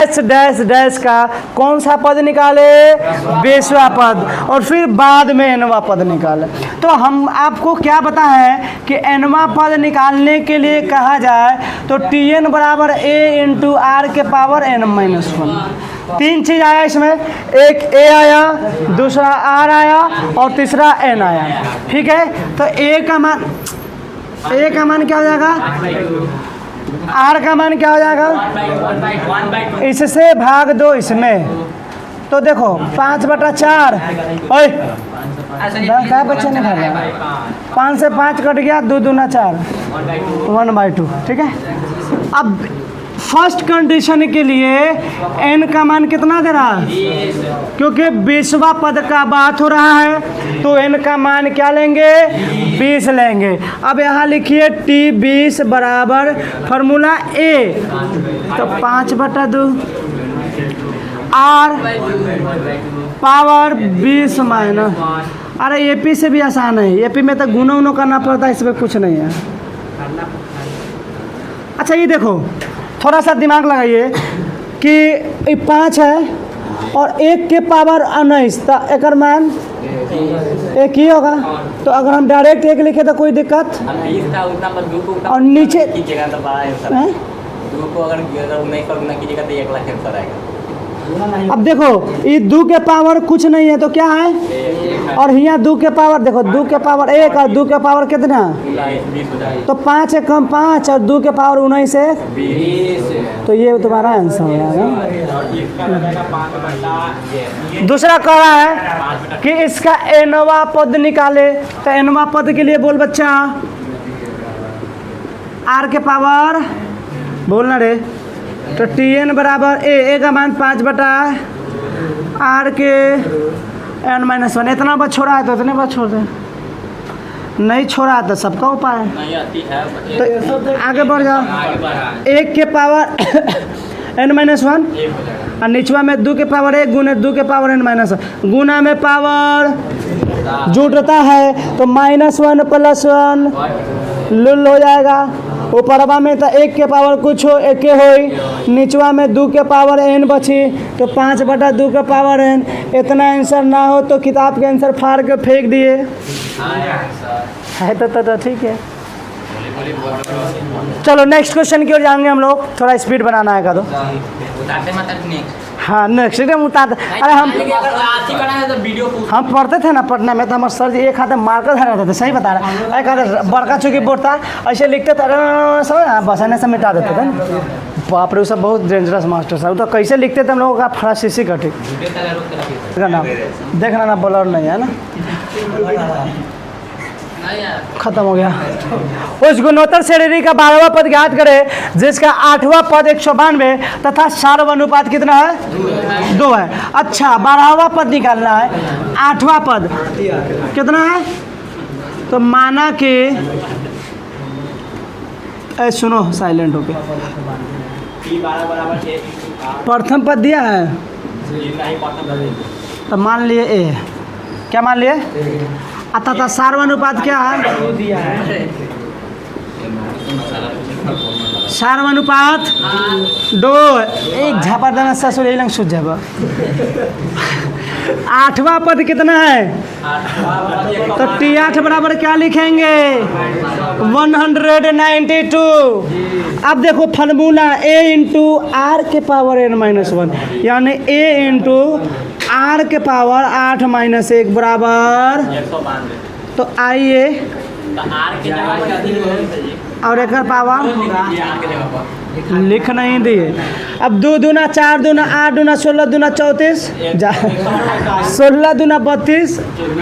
Dash dash dash का कौन सा पद निकाले? 20वां पद, और फिर बाद में nवां पद निकाले। तो हम आपको क्या पता है कि nवां पद निकालने के लिए कहा जाए तो Tn बराबर a इंटू आर के पावर n-1। तीन चीज़ आया इसमें, एक a आया, दूसरा r आया और तीसरा n आया। ठीक है, तो a का मान क्या हो जाएगा? r का मान क्या हो जाएगा? इससे भाग दो इसमें, तो देखो 5/4। ओए क्या बच्चे ने खा लिया? 5 से 5 कट गया, 2 दूना 4, 1/2। ठीक है, अब फर्स्ट कंडीशन के लिए n का मान कितना दे रहा है? क्योंकि 20वां पद का बात हो रहा है तो n का मान क्या लेंगे? 20 लेंगे। अब यहाँ लिखिए T20 बराबर फार्मूला a, तो 5/2 r पावर 20 माइनस। अरे AP से भी आसान है, AP में तो गुना उनो करना पड़ता है, इसमें कुछ नहीं है। अच्छा ये देखो, थोड़ा सा दिमाग लगाइए कि 5 है और 1 के पावर 19, तो एक मान 1 ही होगा। तो अगर हम डायरेक्ट 1 लिखे तो कोई दिक्कत, और नीचे अब देखो ये 2 के पावर कुछ नहीं है तो क्या है, और यहाँ 2 के पावर देखो, 2 के पावर 1 और 2 के पावर कितना, तो 5 है कम 5 और 2 के पावर 19 है, तो ये तुम्हारा आंसर हो जाएगा। दूसरा कह रहा है कि इसका nवां पद निकाले, तो nवां पद के लिए बोल बच्चा, r के पावर बोलना रे, तो Tn बराबर a का मान 5/r के n-1। इतना बस छोड़ा है तो इतने बस छोड़ दें, नहीं छोड़ा है तो सबका उपाय है। तो आगे बढ़ जाओ, 1 के पावर n-1 और निचवा में 2 के पावर 1 गुने 2 के पावर n-1, गुना में पावर जुड़ता है तो -1 + 1 लुल हो जाएगा। ऊपरवा में तो 1 के पावर कुछ हो 1 हो, निचवा में 2 के पावर n बची, तो 5/2 के पावर n। इतना आंसर ना हो तो किताब के आंसर फाड़ के फेंक दिए है, तो ठीक है। चलो नेक्स्ट क्वेश्चन की ओर जाएंगे हम लोग, थोड़ा स्पीड बनाना है का तो। हाँ नेक्स्ट टाइम उतारते। अरे हम पढ़ते थे ना पटना में, तो हमारे सर जी एक हाथ मार्कर धरा रहते थे, सही बता रहे हैं, एक हाथ बड़का चुकी बोर्ड था, ऐसे लिखते थे सब बस ऐसे मिटा देते थे। बाप रे, वो सब बहुत डेंजरस मास्टर साहब, तो कैसे लिखते थे हम लोगों का फड़ा शीशी कटे ना, देखना ना बॉलर नहीं है ना, खत्म हो गया। उस गुणोत्तर श्रेणी का 12वां पद ज्ञात करें जिसका 8वां पद 192 तथा सार्वनुपात कितना है? 2 है। अच्छा 12वां पद निकालना है, 8वां पद कितना है? तो माना कि सुनो साइलेंट होके, प्रथम पद दिया है तो मान लिए ए, क्या मान लिए? तथा सार्वनुपात क्या है? सार्वनुपात 2। एक झापा देना ससुर लंग सुझ जाएगा। 8वां पद कितना है? तो T8 बराबर क्या लिखेंगे? 192। अब देखो फार्मूला a इंटू आर के पावर n-1, यानी a इंटू r के पावर 8 - 1 बराबर, तो आइए और एक पावर लिख नहीं दिए। अब 2 दूना 4 दूना 8 दूना 16 दूना 34, 16 दूना 32,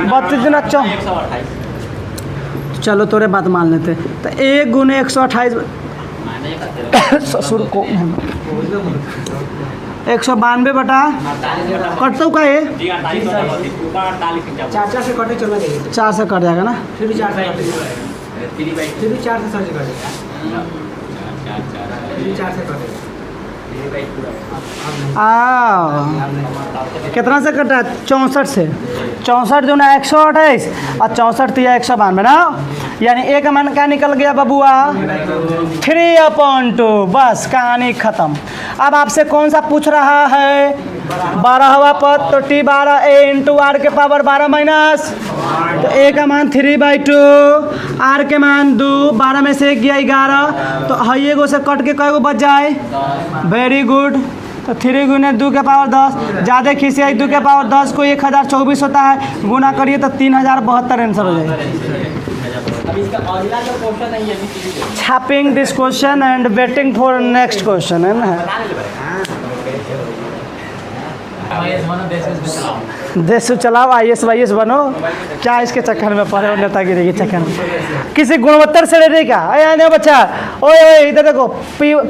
32 दूना 4, चलो तोरे बात मान लेते। तो 1 गुने 128 ससुर को 192 बटा कटता हूँ का ये 4 से कटे, चला जाएगा 4 से कट जाएगा ना, फिर भी 4 से कटेगा, फिर भी 4 से कटेगा, फिर भी 4 से कटेगा। कितना से कटा? 64 से। 64 दूना 128 और 64 तिया 192 ना, यानी ए का मान क्या निकल गया बबुआ 3/2। बस कहानी खत्म। अब आपसे कौन सा पूछ रहा है 12वां पद, तो t12 a इंटू आर के पावर 12 माइनस, तो a का मान 3/2, r के मान 2, 12 में से 1 गया 11, तो हइये गो से कट के कई गो बच जाए। Very good. तो 3 गुने 2 के पावर 10, ज़्यादा खींचे 2 के पावर 10 को 1024 होता है, गुना करिए तो 3072 आंसर हो जाएगा। छापिंग this question and waiting for next question है ना। देश चलाओ, IAS वाईएस बनो, क्या इसके चक्कर में पड़े हो, नेतागिरी के चक्कर में। किसी गुणवत्तर से रेडी का अरे बच्चा, ओए इधर देखो,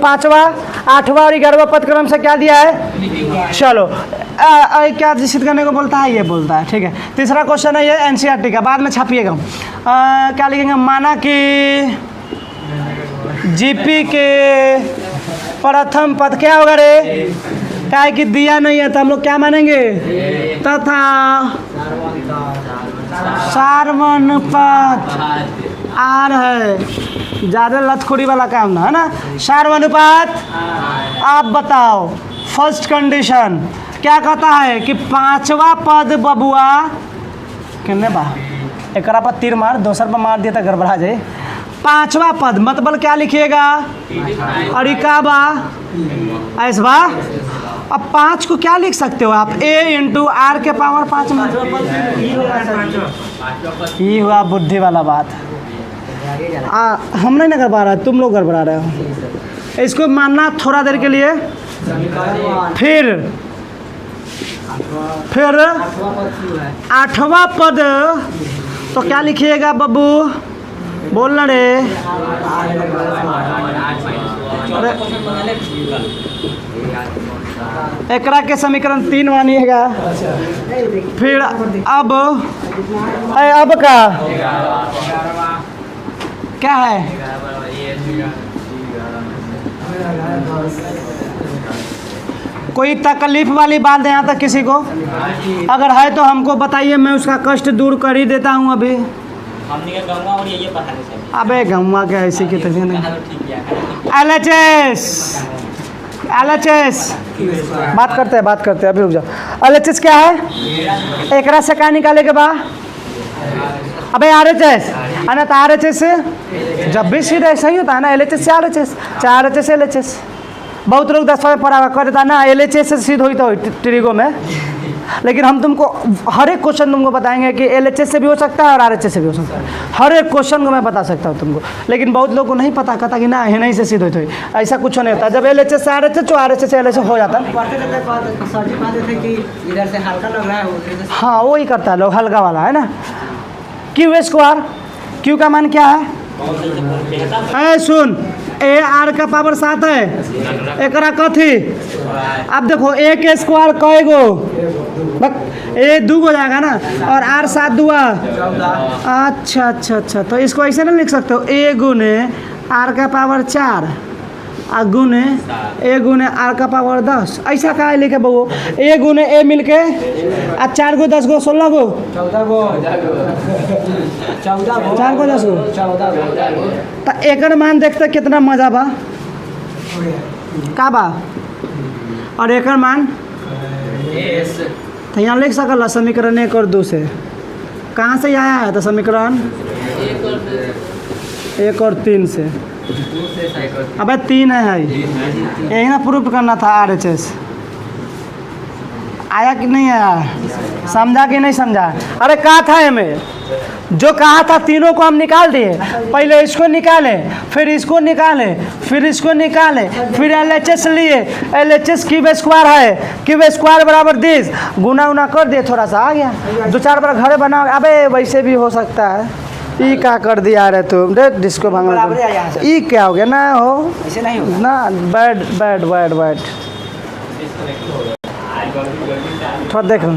5वां 8वां और 11वां पद क्रम से क्या दिया है। चलो क्या निश्चित करने को बोलता है, ये बोलता है, ठीक है। तीसरा क्वेश्चन है ये NCERT का, बाद में छापिएगा। क्या लिखेंगे, माना कि GP के प्रथम पद क्या होगा रे, क्या है कि दिया नहीं है तो हम लोग क्या मानेंगे, तथा सार्वनुपात आर है, ज़्यादा लथखोरी वाला काम ना है ना। सार्वनुपात, आप बताओ फर्स्ट कंडीशन क्या कहता है कि 5वां पद बबुआ कितने बा, एक पर तीर मार, दोसर पर मार दिया तो गड़बड़ा जाए। 5वां पद मतलब क्या लिखिएगा, अरिका बा ऐसा बा। अब 5 को क्या लिख सकते हो आप, a इंटू आर के पावर 5 में, ये हुआ बुद्धि वाला बात। हम नहीं ना गड़बड़ा रहा, तुम लोग गड़बड़ा रहे हो। इसको मानना थोड़ा देर के लिए, फिर 8वां पद तो क्या लिखिएगा बब्बू, बोलना रे। एकरा के समीकरण 3 मानिएगा। फिर अब का क्या है, कोई तकलीफ वाली बात है यहाँ तक किसी को, अगर है तो हमको बताइए, मैं उसका कष्ट दूर कर ही देता हूँ अभी। अबे गम्मा क्या ऐसी की LHS बात करते हैं अभी रुक जाओ। LHS क्या है, एकरा से क्या निकाले के बाद, अबे RHS है ना, तो RHS से जब भी सीधा ऐसा ही होता है ना, LHS से RHS, चाहे RHS से LHS। बहुत लोग 10वां में पढ़ा कर देता है ना, LHS से सीध हुई तो ट्रिगो में, लेकिन हम तुमको हर एक क्वेश्चन तुमको बताएंगे कि LHS से भी हो सकता है और RHS से भी हो सकता है। हर एक क्वेश्चन को मैं बता सकता हूँ तुमको, लेकिन बहुत लोगों को नहीं पता, कहता कि ना है नहीं से सीध हुई, ऐसा कुछ नहीं होता। जब LHS से RHS तो RHS से LHS हो जाता है। इधर से हल्का लग रहा है, हाँ वही करता है लोग, हल्का वाला है ना। Q², Q का मान क्या है, सुन, AR का पावर 7 है, एकरा कथी, अब देखो A के स्क्वायर कई गो, A 2 हो जाएगा ना, और R 7 दुआ, अच्छा, तो इसको ऐसे नहीं लिख सकते हो, A गुने R का पावर 4 और गुने A गुने R का पावर 10, ऐसा क्या है लिखे बबू, A गुने A मिल के 4 गो 10 गो 16 गो 14 गो 4 गो 10 गो 14 गो। तो एकर मान देखते कितना मजा बा का बा, और एकर मान तो यहाँ लिख सकल समीकरण 1 और 2 से। कहाँ से आया है, तो समीकरण 1 और 3 से। अबे 3 है, यही ना प्रूफ करना था। RHS आया कि नहीं आया, समझा कि नहीं समझा। अरे कहा था हमें, जो कहा था तीनों को हम निकाल दिए, पहले इसको निकाले, फिर इसको निकाले, फिर इसको निकाले, फिर LHS लिए, LHS Q² है, Q² बराबर 10, गुना उना कर दिए, थोड़ा सा आ गया, 2-4 बार घरे बना। अबे वैसे भी हो सकता है, ई क्या कर दिया रे तुम, देख डिस्को भांगा, ई क्या हो गया, ना हो ऐसे नहीं होगा ना, बैड थोड़ा देखो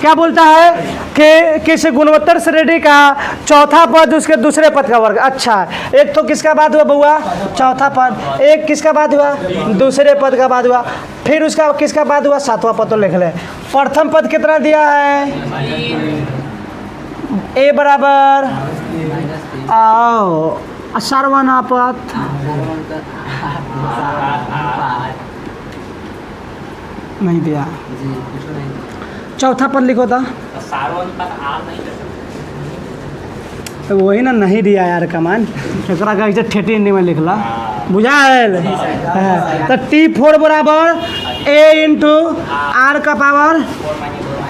क्या बोलता है कि किसी गुणवत्तर श्रेणी का चौथा पद उसके दूसरे पद का वर्ग। अच्छा, एक तो किसका बाद हुआ बउआ, चौथा पद, एक किसका बाद हुआ, दूसरे पद का बाद हुआ, फिर उसका किसका बाद हुआ, 7वां पद। तो लिख ले, प्रथम पद कितना दिया है, A बराबर आओ सर्वनापद नहीं दिया। चौथा पद लिखो था। वही ना नहीं दिया यार कमान, एकरा कैसे ठेठी हिंदी में लिखला बुझाएल। तो T4 बराबर A इंटू आर का पावर,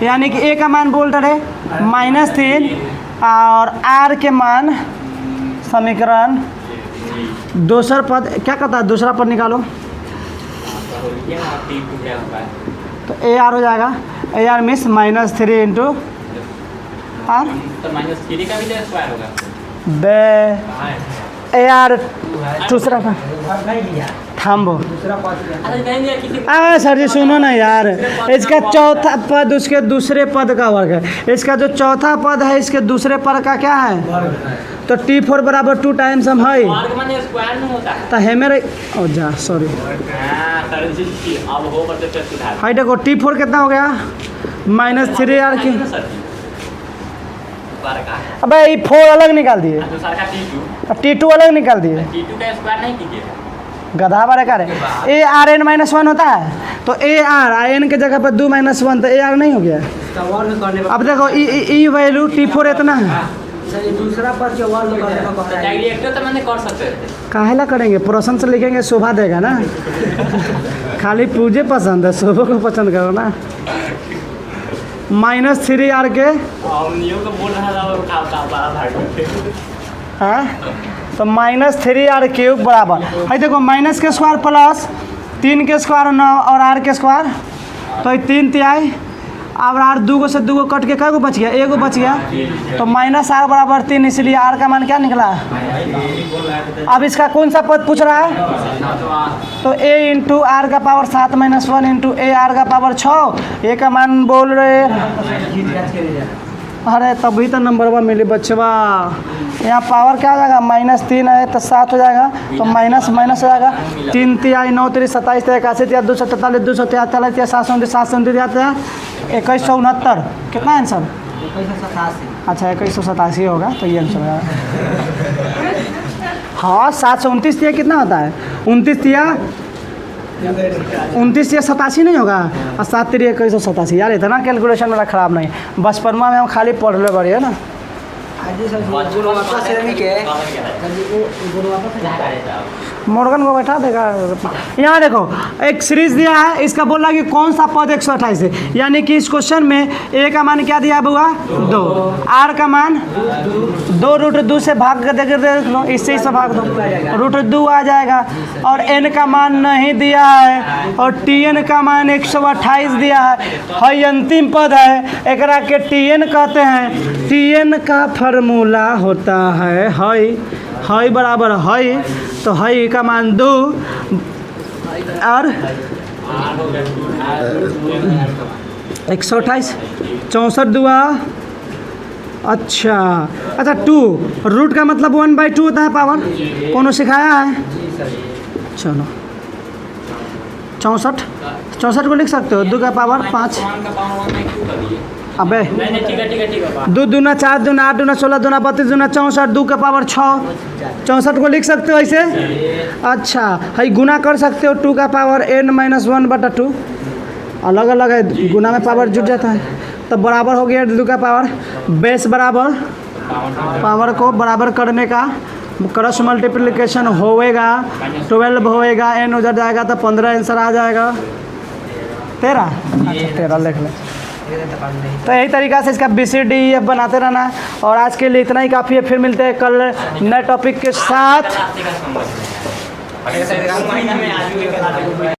यानी कि A का मान बोल रहे -3 और R के मान समीकरण दूसरा पद क्या कहता है, दूसरा पद निकालो तो AR हो जाएगा। AR मीन्स -3 इंटू आर तो -3 का भी तो स्क्वायर होगा। बे AR दूसरा पद थाम्बो। सर जी सुनो ना यार, इसका चौथा पद उसके दूसरे पद का वर्ग है। इसका जो चौथा पद है इसके दूसरे पद का क्या है, तो T4 बराबर 2 टाइम्स हम है वर्ग माने स्क्वायर नहीं होता है। तो है मेरे ओ जा सॉरी सर जी अब हो करते थे सुधार। हाई देखो T4 कितना हो गया -3 यार की। अबे ये 4 अलग निकाल दिए, दूसरा का T2 T2 अलग निकाल दिए। T2 का स्क्वायर नहीं कीजिएगा। गधा बारे का ए आर एन -1 होता है, तो ए आर आई एन के जगह पर 2 -1 तो ए आर नहीं हो गया। अब देखो ई वैल्यू T4 इतना है, दूसरा पद के वर्ग करने को कह रहा है। डायरेक्ट तो मैंने कर सकते थे। काहेला करेंगे, प्रश्न से लिखेंगे शोभा देगा ना। खाली पूजे पसंद है, शोभा को पसंद करो ना। -3 आर के नियो को बोल रहा था और का बड़ा भाग हाँ, तो -3 आर क्यूब बराबर है देखो माइनस के स्क्वायर प्लस 3 के स्क्वायर 9 और आर के स्क्वायर, तो 3 तिहाई। अब आर 2 से 2 कट के कै गो बच गया, एगो बच गया, तो -r बराबर 3, इसलिए आर का मान क्या निकला। अब इसका कौन सा पद पूछ रहा है, तो a इंटू आर का पावर 7 -1 इंटू ए आर का पावर 6, ए का मान बोल रहे। अरे तभी तो नंबर मिले बच्चवा। यहाँ पावर क्या हो जाएगा, -3 है तो 7 हो जाएगा, तो माइनस माइनस हो जाएगा। 3 तिहाई 9 3 27 81 3 243 243 3 729 729 2169। कितना आंसर, 2187। अच्छा 2187 होगा, तो ये आंसर है। हाँ 7 से 29 तिया कितना होता है, 29 तिया 87 नहीं होगा, और 7 3 2187। यार इतना कैलकुलेशन मेरा ख़राब नहीं, बचपनमा में हम खाली पढ़ ले बड़ी है ना। गुणवत्ता श्रेणी के मोर्गन को बैठा देगा। यहाँ देखो एक सीरीज दिया है, इसका बोल रहा है कि कौन सा पद 128 है, यानी कि इस क्वेश्चन में ए का मान क्या दिया है बुआ 2, आर का मान 2√2 से भाग कर देख लो, इससे ही से भाग दो, √2 आ जाएगा। और एन का मान नहीं दिया है, और टी एन का मान 128 दिया है अंतिम पद है, एकरा के टी एन कहते हैं। टी एन का फार्मूला होता है हाई बराबर हाई, तो हाई का मान 2 और 128 64 दुआ। अच्छा 2 रूट का मतलब 1/2 होता है पावर, कौन सिखाया है। चलो 64 को लिख सकते हो, 2 का पावर 5। अबे 2 दूना 4 दूना 8 दूना 16 दूना 32 दूना 64, 2 का पावर 6, 64 को लिख सकते हो ऐसे। अच्छा है गुना कर सकते हो, 2 का पावर n-1/2, अलग अलग है, गुना में पावर जुट जाता है, तो बराबर हो गया 2 का पावर। बेस बराबर पावर को बराबर करने का क्रॉस मल्टीप्लिकेशन होएगा, 12 होएगा, n उधर जाएगा तो 15 आंसर आ जाएगा। 13 अच्छा 13 लिख ले। तो यही तरीका से इसका BCD बनाते रहना, और आज के लिए इतना ही काफ़ी है। फिर मिलते हैं कल नए टॉपिक के साथ।